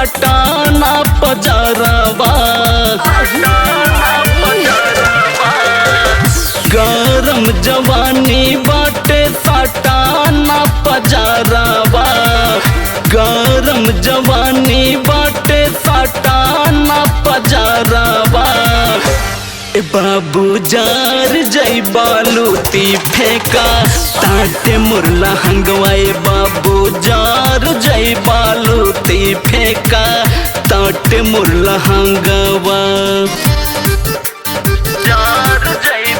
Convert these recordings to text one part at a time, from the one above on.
साटाना पजारावा। गरम जवानी बाटे साटाना पजारावा। गरम जवानी बाटे साटाना पजारावा। ए बाबू जार जई बालूती फेंका ताटे मुरला हंगवाए। बाबू जार जई बालूती फेंका ताटे मुरला हंगवा। जार जई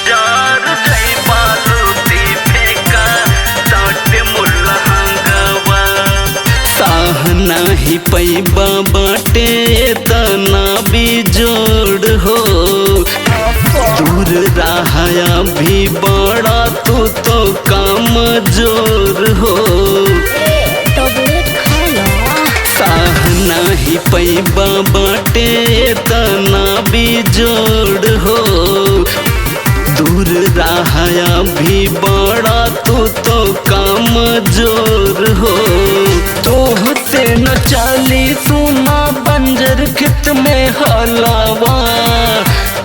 जार जई बालूती फेंका ताटे मुरला हंगवा। साह नाही पैबा बाटे तना भी जोड़ हो। दूर रहाया भी बड़ा तू तो काम जोर हो। साह नाही पैबा बाटे तना भी जोड़ हो। दूर रहाया भी बड़ा तू तो काम जोर हो। तोहते न चाली सुना बंजर खेत में हलावा।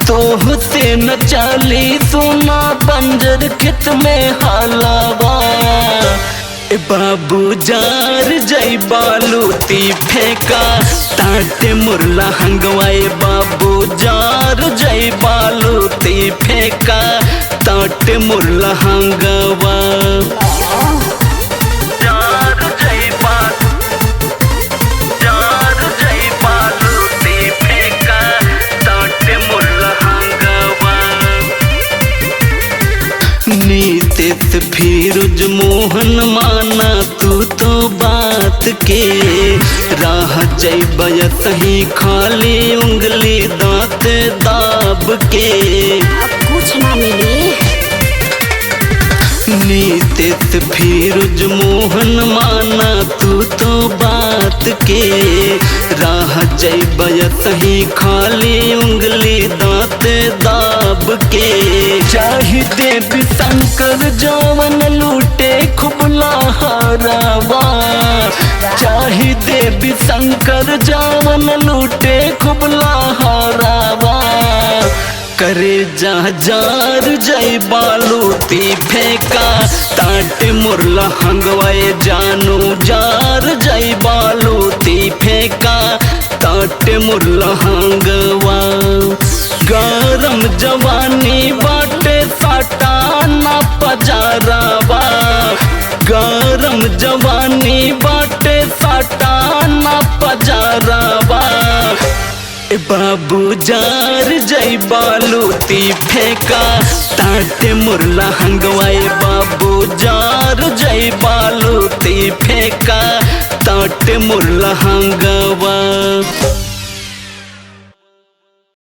तोहते न चाली सुना बंजर खेत में हलावा। ए बाबू जार जई बालूती फेंका ताटे मुरला हंगवाए। बाबू जार जई बालूती फेंका ताटे मुरला हंगवा। नीतीश फिरोज मोहन माना तू तो बात के। राह जैब सही खाली उंगली दांत दाब के। कुछ ना मिली। नीतीश फिरोज मोहन माना तू तो बात के। राह जैब सही खाली उंगली दांत दाब के। चाहिए भी शंकर जवन लूटे खूब लहरावा। चाहिए भी शंकर जवन लूटे खूब लहरावा। करे जा जार जई बालूती फेंका ताटे मुरला हंगवाए। जानू जार जई बालूती फेंका ताटे मुरला हंगवा। गरम जवानी बाटे साटाना पजारावा। गरम जवानी बाटे साटाना पजारावा। ए बाबू जार जई बालूती फेंका ताटे मुरला हंगवाए। बाबू जार जई बालूती फेंका ताटे मुरला हंगवा।